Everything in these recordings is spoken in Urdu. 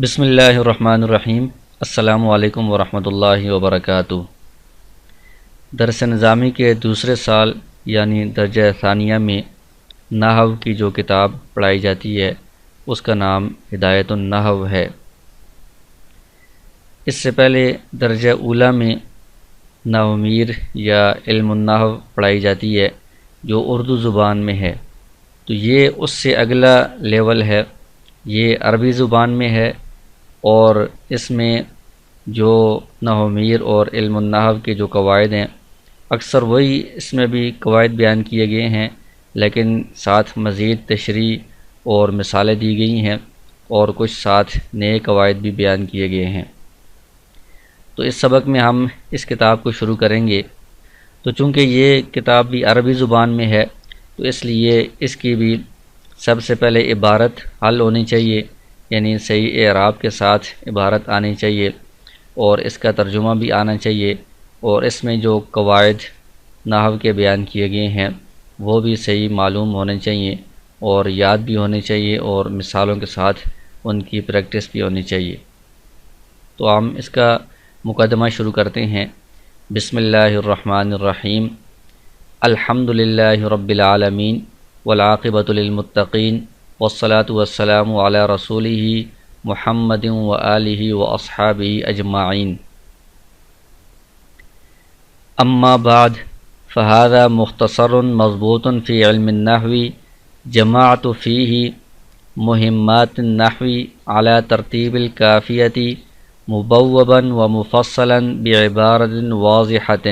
بسم اللہ الرحمن الرحیم۔ السلام علیکم ورحمۃ اللہ وبرکاتہ۔ درس نظامی کے دوسرے سال یعنی درجہ ثانیہ میں نحو کی جو کتاب پڑھائی جاتی ہے اس کا نام ہدایت النحو ہے۔ اس سے پہلے درجہ اولیٰ میں نحو میر یا علم النحو پڑھائی جاتی ہے جو اردو زبان میں ہے، تو یہ اس سے اگلا لیول ہے، یہ عربی زبان میں ہے، اور اس میں جو نحو میر اور علم النحو کے جو قواعد ہیں اکثر وہی اس میں بھی قواعد بیان کیے گئے ہیں، لیکن ساتھ مزید تشریح اور مثالیں دی گئی ہیں اور کچھ ساتھ نئے قواعد بھی بیان کیے گئے ہیں۔ تو اس سبق میں ہم اس کتاب کو شروع کریں گے، تو چونکہ یہ کتاب بھی عربی زبان میں ہے تو اس لیے اس کی بھی سب سے پہلے عبارت حل ہونی چاہیے، یعنی صحیح اعراب کے ساتھ عبارت آنی چاہیے، اور اس کا ترجمہ بھی آنا چاہیے، اور اس میں جو قواعد نحو کے بیان کیے گئے ہیں وہ بھی صحیح معلوم ہونے چاہیے اور یاد بھی ہونے چاہیے، اور مثالوں کے ساتھ ان کی پریکٹس بھی ہونی چاہیے۔ تو ہم اس کا مقدمہ شروع کرتے ہیں۔ بسم اللہ الرحمن الرحیم۔ الحمد للہ رب العالمین والعاقبۃ للمتقین والصلاة والسلام علی رسولہ محمد وآلہ واصحابہ اجمعین۔ اما بعد فهذا مختصر مضبوط فی علم النحو جمعت فیہ مہمات النحو علی ترتیب الکافیۃ مبوبا ومفصلا بعبارۃ واضحۃ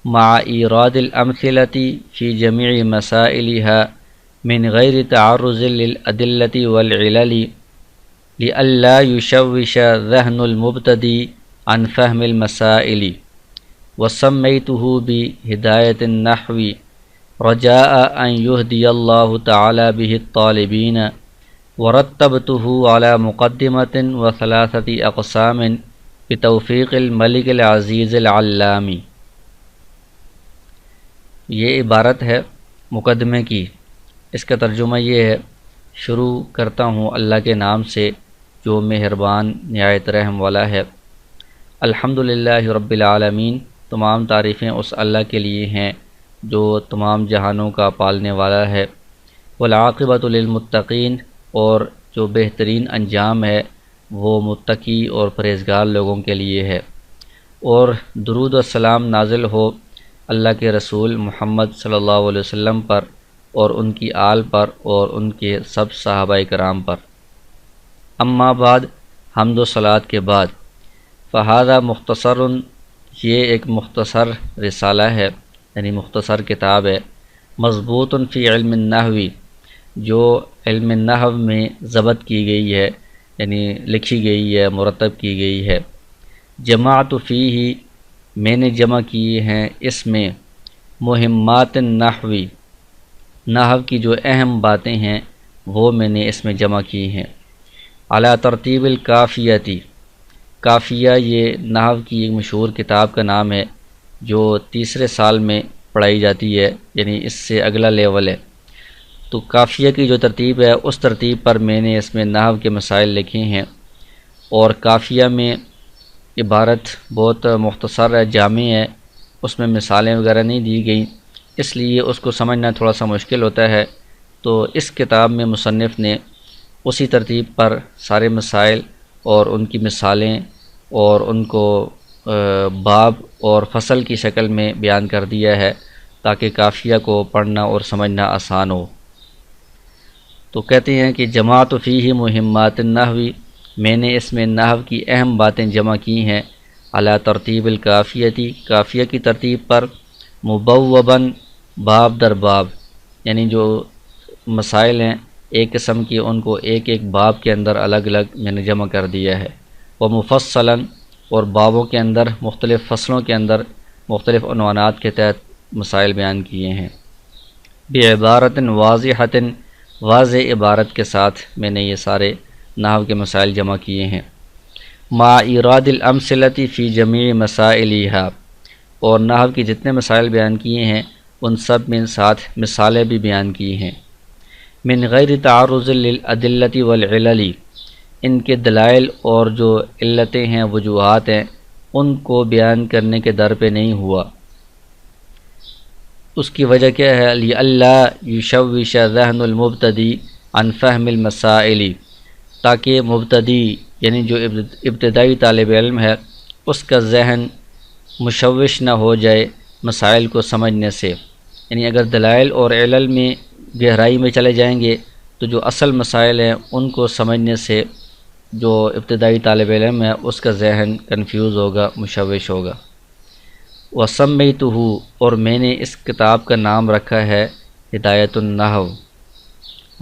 مع ایراد الامثلۃ فی جمیع مسائلها من غیر تعرض للأدلة والعلل لئلا يشوش ذہن المبتدی عن فهم المسائل، وسمیته بہدایۃ النحو رجاء ان يهدي الله تعالی به الطالبین، ورتبته على مقدمة وثلاثة اقسام بتوفیق الملک العزیز العلام۔ یہ عبارت ہے مقدمے کی، اس کا ترجمہ یہ ہے: شروع کرتا ہوں اللہ کے نام سے جو مہربان نہایت رحم والا ہے۔ الحمدللہ رب العالمین، تمام تعریفیں اس اللہ کے لیے ہیں جو تمام جہانوں کا پالنے والا ہے۔ والعاقبۃ للمتقین، اور جو بہترین انجام ہے وہ متقی اور پرہیزگار لوگوں کے لیے ہے۔ اور درود و سلام نازل ہو اللہ کے رسول محمد صلی اللہ علیہ وسلم پر اور ان کی آل پر اور ان کے سب صحابہ کرام پر۔ اما بعد، حمد و صلوات کے بعد، فہذا مختصر، یہ ایک مختصر رسالہ ہے، یعنی مختصر کتاب ہے، مضبوط فی علم النحو، جو علم النحو میں ضبط کی گئی ہے، یعنی لکھی گئی ہے، مرتب کی گئی ہے۔ جمعت فیہ، میں نے جمع کیے ہیں اس میں، مہمات النحو، نحو کی جو اہم باتیں ہیں وہ میں نے اس میں جمع کی ہیں۔ علی ترتیب الکافیۃ، کافیہ یہ نحو کی ایک مشہور کتاب کا نام ہے جو تیسرے سال میں پڑھائی جاتی ہے، یعنی اس سے اگلا لیول ہے۔ تو کافیہ کی جو ترتیب ہے اس ترتیب پر میں نے اس میں نحو کے مسائل لکھے ہیں، اور کافیہ میں عبارت بہت مختصر ہے، جامع ہے، اس میں مثالیں وغیرہ نہیں دی گئیں، اس لیے اس کو سمجھنا تھوڑا سا مشکل ہوتا ہے۔ تو اس کتاب میں مصنف نے اسی ترتیب پر سارے مسائل اور ان کی مثالیں اور ان کو باب اور فصل کی شکل میں بیان کر دیا ہے تاکہ کافیہ کو پڑھنا اور سمجھنا آسان ہو۔ تو کہتے ہیں کہ جمعت فیہ مہمات النحو، میں نے اس میں نحو کی اہم باتیں جمع کی ہیں، علی ترتیب الکافیۃ، کافیہ کی ترتیب پر، مبوباً، باب در باب، یعنی جو مسائل ہیں ایک قسم کی ان کو ایک ایک باب کے اندر الگ الگ میں نے جمع کر دیا ہے، ومفصلاً، اور بابوں کے اندر مختلف فصلوں کے اندر مختلف عنوانات کے تحت مسائل بیان کیے ہیں۔ بعبارۃ واضحۃ، واضح عبارت کے ساتھ میں نے یہ سارے نحو کے مسائل جمع کیے ہیں۔ مع ایراد الامثلۃ فی جمیع مسائلها، اور نحو کی جتنے مسائل بیان کیے ہیں ان سب میں ساتھ مثالیں بھی بیان کی ہیں۔ من غیر تعرض للأدلة والعلل، ان کے دلائل اور جو علتیں ہیں وجوہات ہیں ان کو بیان کرنے کے در پہ نہیں ہوا۔ اس کی وجہ کیا ہے؟ لِأَلَّا يُشَوِّشَ ذَهْنُ الْمُبْتَدِي عَنْ فَهْمِ الْمَسَائِلِ، تاکہ مبتدی یعنی جو ابتدائی طالب علم ہے اس کا ذہن مشوش نہ ہو جائے مسائل کو سمجھنے سے۔ یعنی اگر دلائل اور علل میں گہرائی میں چلے جائیں گے تو جو اصل مسائل ہیں ان کو سمجھنے سے جو ابتدائی طالب علم ہے اس کا ذہن کنفیوز ہوگا، مشوش ہوگا۔ وَسَمَّيْتُهُ، اور میں نے اس کتاب کا نام رکھا ہے ہدایت النحو،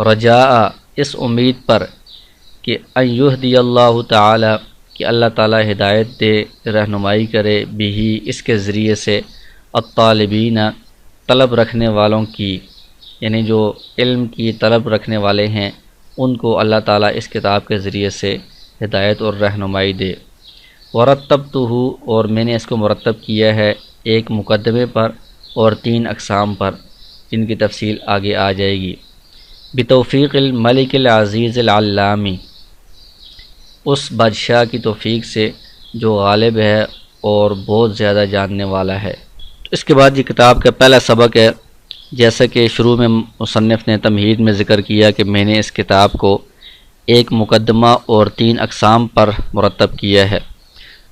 رجاء، اس امید پر کہ ان یہدی اللہ تعالی، کہ اللہ تعالی ہدایت دے، رہنمائی کرے، بھی اس کے ذریعے سے، الطالبین، طلب رکھنے والوں کی، یعنی جو علم کی طلب رکھنے والے ہیں ان کو اللہ تعالیٰ اس کتاب کے ذریعے سے ہدایت اور رہنمائی دے۔ ورتبتہ، اور میں نے اس کو مرتب کیا ہے ایک مقدمے پر اور 3 اقسام پر، جن کی تفصیل آگے آ جائے گی۔ بتوفیق الملک العزیز العلامی، اس بادشاہ کی توفیق سے جو غالب ہے اور بہت زیادہ جاننے والا ہے۔ اس کے بعد یہ کتاب کا پہلا سبق ہے، جیسا کہ شروع میں مصنف نے تمہید میں ذکر کیا کہ میں نے اس کتاب کو ایک مقدمہ اور 3 اقسام پر مرتب کیا ہے،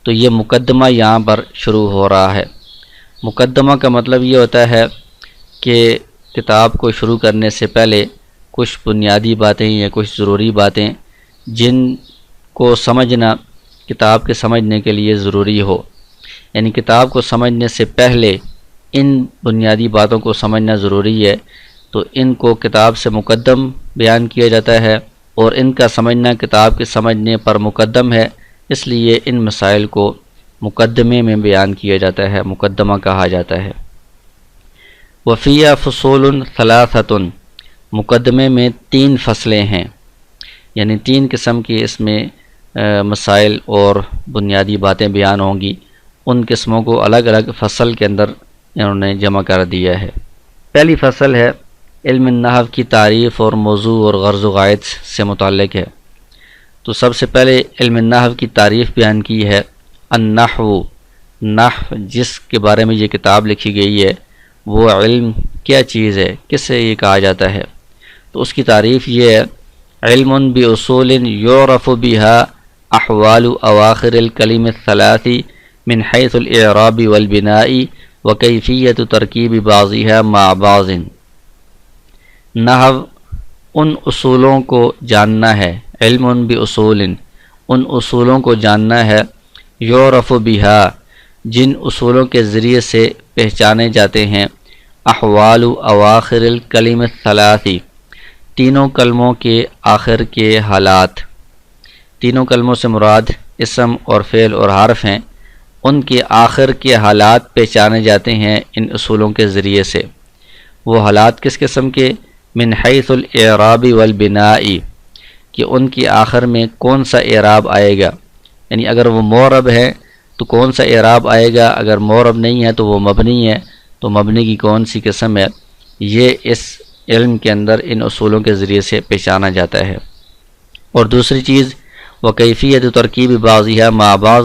تو یہ مقدمہ یہاں پر شروع ہو رہا ہے۔ مقدمہ کا مطلب یہ ہوتا ہے کہ کتاب کو شروع کرنے سے پہلے کچھ بنیادی باتیں یا کچھ ضروری باتیں جن کو سمجھنا کتاب کے سمجھنے کے لیے ضروری ہو، یعنی کتاب کو سمجھنے سے پہلے ان بنیادی باتوں کو سمجھنا ضروری ہے، تو ان کو کتاب سے مقدم بیان کیا جاتا ہے، اور ان کا سمجھنا کتاب کے سمجھنے پر مقدم ہے، اس لیے ان مسائل کو مقدمے میں بیان کیا جاتا ہے، مقدمہ کہا جاتا ہے۔ وفیہ فصول ثلاثۃ، مقدمے میں 3 فصلیں ہیں، یعنی 3 قسم کی اس میں مسائل اور بنیادی باتیں بیان ہوں گی، ان قسموں کو الگ الگ فصل کے اندر انہوں نے جمع کر دیا ہے۔ پہلی فصل ہے علم النحو کی تعریف اور موضوع اور غرض و غائد سے متعلق ہے۔ تو سب سے پہلے علم النحو کی تعریف بیان کی ہے۔ النحو، نحو جس کے بارے میں یہ کتاب لکھی گئی ہے وہ علم کیا چیز ہے، کس سے یہ کہا جاتا ہے؟ تو اس کی تعریف یہ ہے، علم باصول یعرف بها احوال اواخر الکلم الثلاث من حیث الاعراب والبناء وکیفیت ترکیب بعضها مع بعض۔ نحو ان اصولوں کو جاننا ہے، علم باصول، ان اصولوں کو جاننا ہے، یعرف بها، جن اصولوں کے ذریعے سے پہچانے جاتے ہیں، احوال اواخر الکلم الثلاث، تینوں کلموں کے آخر کے حالات۔ تینوں کلموں سے مراد اسم اور فعل اور حرف ہیں، ان کے آخر کے حالات پہچانے جاتے ہیں ان اصولوں کے ذریعے سے۔ وہ حالات کس قسم کے؟ من حیث الاعراب والبناء، کہ ان کی آخر میں کون سا اعراب آئے گا، یعنی اگر وہ معرب ہے تو کون سا اعراب آئے گا، اگر معرب نہیں ہے تو وہ مبنی ہے، تو مبنی کی کون سی قسم ہے، یہ اس علم کے اندر ان اصولوں کے ذریعے سے پہچانا جاتا ہے۔ اور دوسری چیز وکیفیت ترکیب بعضها مع بعض،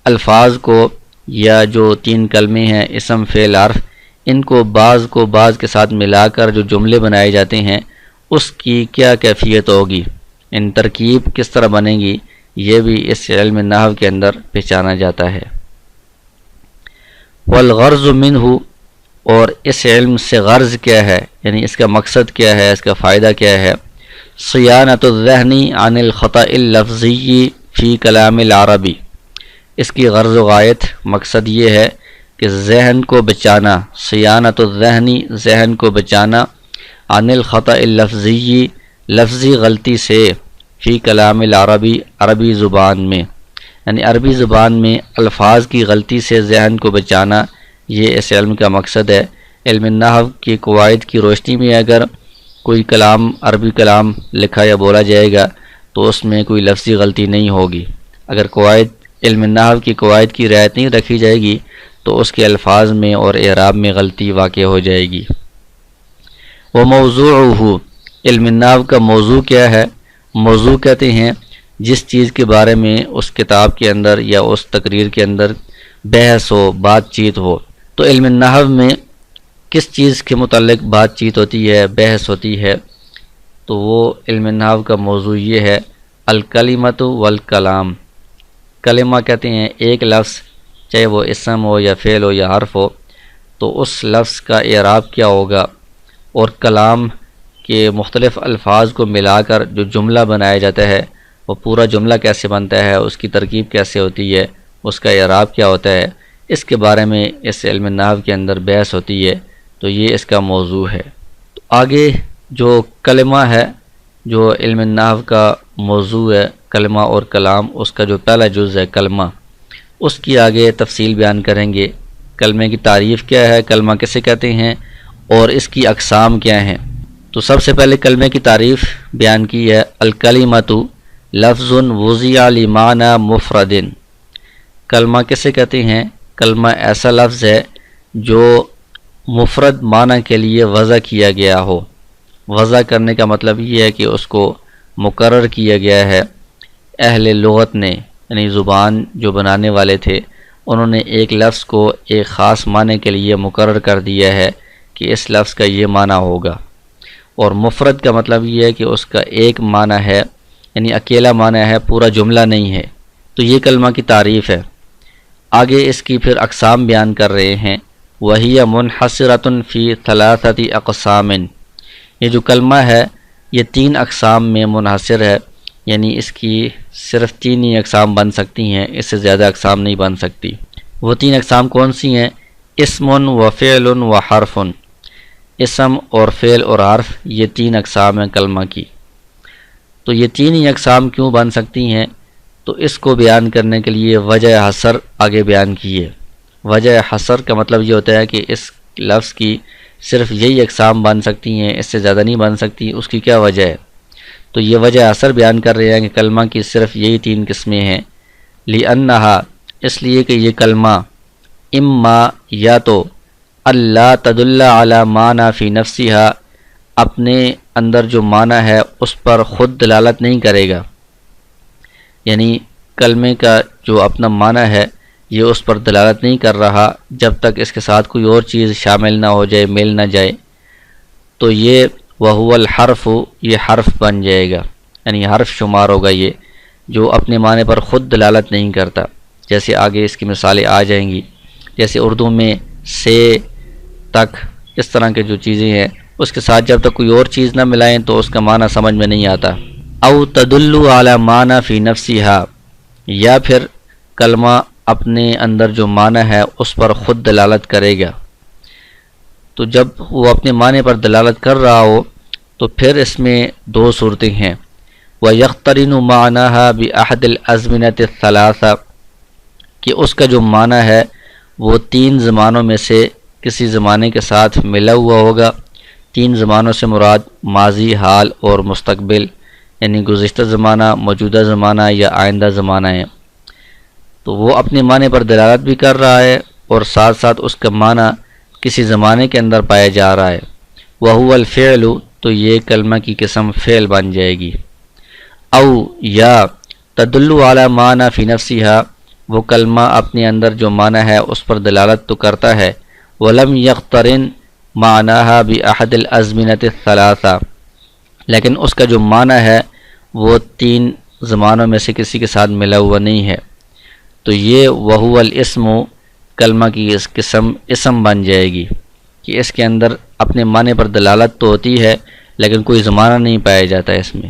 الفاظ کو یا جو 3 کلمے ہیں اسم فعل حرف، ان کو بعض کے ساتھ ملا کر جو جملے بنائے جاتے ہیں اس کی کیا کیفیت ہوگی، ان ترکیب کس طرح بنے گی، یہ بھی اس علم نحو کے اندر پہچانا جاتا ہے۔ والغرض منہ، اور اس علم سے غرض کیا ہے، یعنی اس کا مقصد کیا ہے، اس کا فائدہ کیا ہے، صیانۃ الذہن عن الخطأ اللفظی فی کلام العربی، اس کی غرض و غایت مقصد یہ ہے کہ ذہن کو بچانا، صیانۃ الذہن، ذہن کو بچانا، عن الخطأ اللفظی، لفظی غلطی سے، فی کلام العربی، عربی زبان میں، یعنی عربی زبان میں الفاظ کی غلطی سے ذہن کو بچانا، یہ اس علم کا مقصد ہے۔ علم نحو کی قواعد کی روشنی میں اگر کوئی کلام عربی کلام لکھا یا بولا جائے گا تو اس میں کوئی لفظی غلطی نہیں ہوگی، اگر علم نحو کی قواعد کی رعایت نہیں رکھی جائے گی تو اس کے الفاظ میں اور اعراب میں غلطی واقع ہو جائے گی۔ وموضوعہ، علم نحو کا موضوع کیا ہے؟ موضوع کہتے ہیں جس چیز کے بارے میں اس کتاب کے اندر یا اس تقریر کے اندر بحث ہو، بات چیت ہو۔ تو علم نحو میں کس چیز کے متعلق بات چیت ہوتی ہے، بحث ہوتی ہے، تو وہ علم نحو کا موضوع یہ ہے الکلمۃ والکلام۔ کلمہ کہتے ہیں ایک لفظ، چاہے وہ اسم ہو یا فعل ہو یا حرف ہو، تو اس لفظ کا اعراب کیا ہوگا، اور کلام کے مختلف الفاظ کو ملا کر جو جملہ بنایا جاتا ہے وہ پورا جملہ کیسے بنتا ہے، اس کی ترکیب کیسے ہوتی ہے، اس کا اعراب کیا ہوتا ہے، اس کے بارے میں اس علم نحو کے اندر بحث ہوتی ہے۔ تو یہ اس کا موضوع ہے۔ تو آگے جو کلمہ ہے، جو علم نحو کا موضوع ہے، کلمہ اور کلام، اس کا جو پہلا جز ہے کلمہ، اس کی آگے تفصیل بیان کریں گے۔ کلمے کی تعریف کیا ہے، کلمہ کسے کہتے ہیں، اور اس کی اقسام کیا ہیں۔ تو سب سے پہلے کلمے کی تعریف بیان کی ہے الکلمۃ لفظ وضع لمعنی مفرد۔ کلمہ کسے کہتے ہیں، کلمہ ایسا لفظ ہے جو مفرد معنی کے لیے وضع کیا گیا ہو۔ وضع کرنے کا مطلب یہ ہے کہ اس کو مقرر کیا گیا ہے۔ اہل لغت نے، یعنی زبان جو بنانے والے تھے، انہوں نے ایک لفظ کو ایک خاص معنی کے لیے مقرر کر دیا ہے کہ اس لفظ کا یہ معنی ہوگا۔ اور مفرد کا مطلب یہ ہے کہ اس کا ایک معنی ہے، یعنی اکیلا معنی ہے، پورا جملہ نہیں ہے۔ تو یہ کلمہ کی تعریف ہے۔ آگے اس کی پھر اقسام بیان کر رہے ہیں۔ وَهِيَ مُنْحَصِرَةٌ فِي ثَلَاثَةِ أَقْسَامٍ۔ یہ جو کلمہ ہے یہ 3 اقسام میں منحصر ہے، یعنی اس کی صرف 3 ہی اقسام بن سکتی ہیں، اس سے زیادہ اقسام نہیں بن سکتی۔ وہ 3 اقسام کون سی ہیں؟ اسم و فعل و حرف۔ اسم اور فعل اور حرف، یہ 3 اقسام ہیں کلمہ کی۔ تو یہ 3 ہی اقسام کیوں بن سکتی ہیں؟ تو اس کو بیان کرنے کے لیے وجہ حصر آگے بیان کی ہے۔ وجہ حصر کا مطلب یہ ہوتا ہے کہ اس لفظ کی صرف یہی اقسام بن سکتی ہیں، اس سے زیادہ نہیں بن سکتی، اس کی کیا وجہ ہے؟ تو یہ وجہ حصر بیان کر رہے ہیں کہ کلمہ کی صرف یہی 3 قسمیں ہیں۔ لِأَنَّهَا، اس لیے کہ یہ کلمہ اما یا تو اللہ تدل علی معنی فی نفسها، اپنے اندر جو معنی ہے اس پر خود دلالت نہیں کرے گا، یعنی کلمے کا جو اپنا معنی ہے یہ اس پر دلالت نہیں کر رہا جب تک اس کے ساتھ کوئی اور چیز شامل نہ ہو جائے، مل نہ جائے، تو یہ وَهُوَ الْحَرْفُ، یہ حرف بن جائے گا، یعنی حرف شمار ہوگا یہ، جو اپنے معنی پر خود دلالت نہیں کرتا۔ جیسے آگے اس کی مثالیں آ جائیں گی، جیسے اردو میں سے، تک، اس طرح کے جو چیزیں ہیں اس کے ساتھ جب تک کوئی اور چیز نہ ملائیں تو اس کا معنی سمجھ میں نہیں آتا۔ او تدل علی معنی فی نفسها، یا پھر کلمہ اپنے اندر جو معنی ہے اس پر خود دلالت کرے گا۔ تو جب وہ اپنے معنی پر دلالت کر رہا ہو تو پھر اس میں 2 صورتیں ہیں۔ وَيَقْتَرِنُ مَعْنَاهَا بِأَحَدِ الْأَزْمِنَةِ الثَّلَاثَةِ، کہ اس کا جو معنی ہے وہ 3 زمانوں میں سے کسی زمانے کے ساتھ ملا ہوا ہوگا۔ 3 زمانوں سے مراد ماضی، حال اور مستقبل، یعنی گزشتہ زمانہ، موجودہ زمانہ یا آئندہ زمانہ ہے۔ تو وہ اپنے معنی پر دلالت بھی کر رہا ہے اور ساتھ ساتھ اس کا معنی کسی زمانے کے اندر پایا جا رہا ہے۔ وَهُوَ الْفِعْلُ، تو یہ کلمہ کی قسم فعل بن جائے گی۔ او یا تدل علی معنی فی نفسها، وہ کلمہ اپنے اندر جو معنی ہے اس پر دلالت تو کرتا ہے، وَلَمْ يَقْتَرِنْ مَعْنَاهَا بِأَحَدِ الْأَزْمِنَةِ الثَّلَاثَةِ، لیکن اس کا جو معنی ہے وہ 3 زمانوں میں سے کسی کے ساتھ ملا ہوا نہیں ہے، تو یہ وَهُوَ الْإِسْمُ، کلمہ کی اس قسم اسم بن جائے گی کہ اس کے اندر اپنے معنی پر دلالت تو ہوتی ہے لیکن کوئی زمانہ نہیں پایا جاتا اس میں۔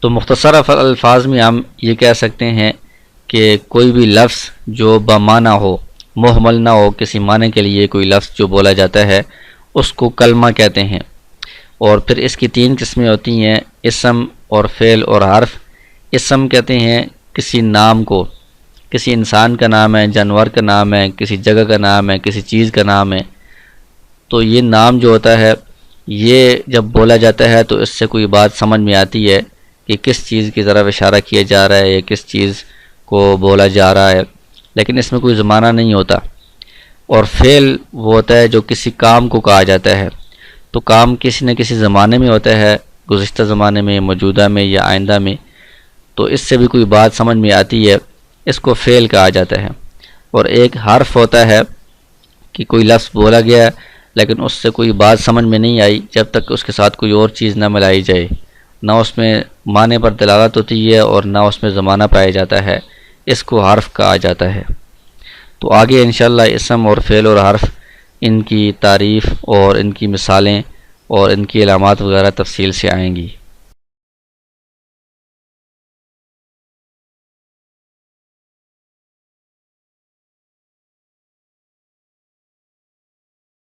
تو مختصر الفاظ میں ہم یہ کہہ سکتے ہیں کہ کوئی بھی لفظ جو بمعنی ہو، محمل نہ ہو، کسی معنی کے لیے کوئی لفظ جو بولا جاتا ہے اس کو کلمہ کہتے ہیں۔ اور پھر اس کی 3 قسمیں ہوتی ہیں، اسم اور فعل اور حرف۔ اسم کہتے ہیں کسی نام کو، کسی انسان کا نام ہے، جانور کا نام ہے، کسی جگہ کا نام ہے، کسی چیز کا نام ہے۔ تو یہ نام جو ہوتا ہے یہ جب بولا جاتا ہے تو اس سے کوئی بات سمجھ میں آتی ہے کہ کس چیز کی طرف اشارہ کیا جا رہا ہے یا کس چیز کو بولا جا رہا ہے، لیکن اس میں کوئی زمانہ نہیں ہوتا۔ اور فعل وہ ہوتا ہے جو کسی کام کو کہا جاتا ہے، تو کام کسی نہ کسی زمانے میں ہوتا ہے، گزشتہ زمانے میں، موجودہ میں یا آئندہ میں۔ تو اس سے بھی کوئی بات سمجھ میں آتی ہے، اس کو فعل کہا جاتا ہے۔ اور ایک حرف ہوتا ہے کہ کوئی لفظ بولا گیا لیکن اس سے کوئی بات سمجھ میں نہیں آئی جب تک اس کے ساتھ کوئی اور چیز نہ ملائی جائے، نہ اس میں معنی پر دلالت ہوتی ہے اور نہ اس میں زمانہ پایا جاتا ہے، اس کو حرف کہا جاتا ہے۔ تو آگے انشاءاللہ اسم اور فعل اور حرف، ان کی تعریف اور ان کی مثالیں اور ان کی علامات وغیرہ تفصیل سے آئیں گی۔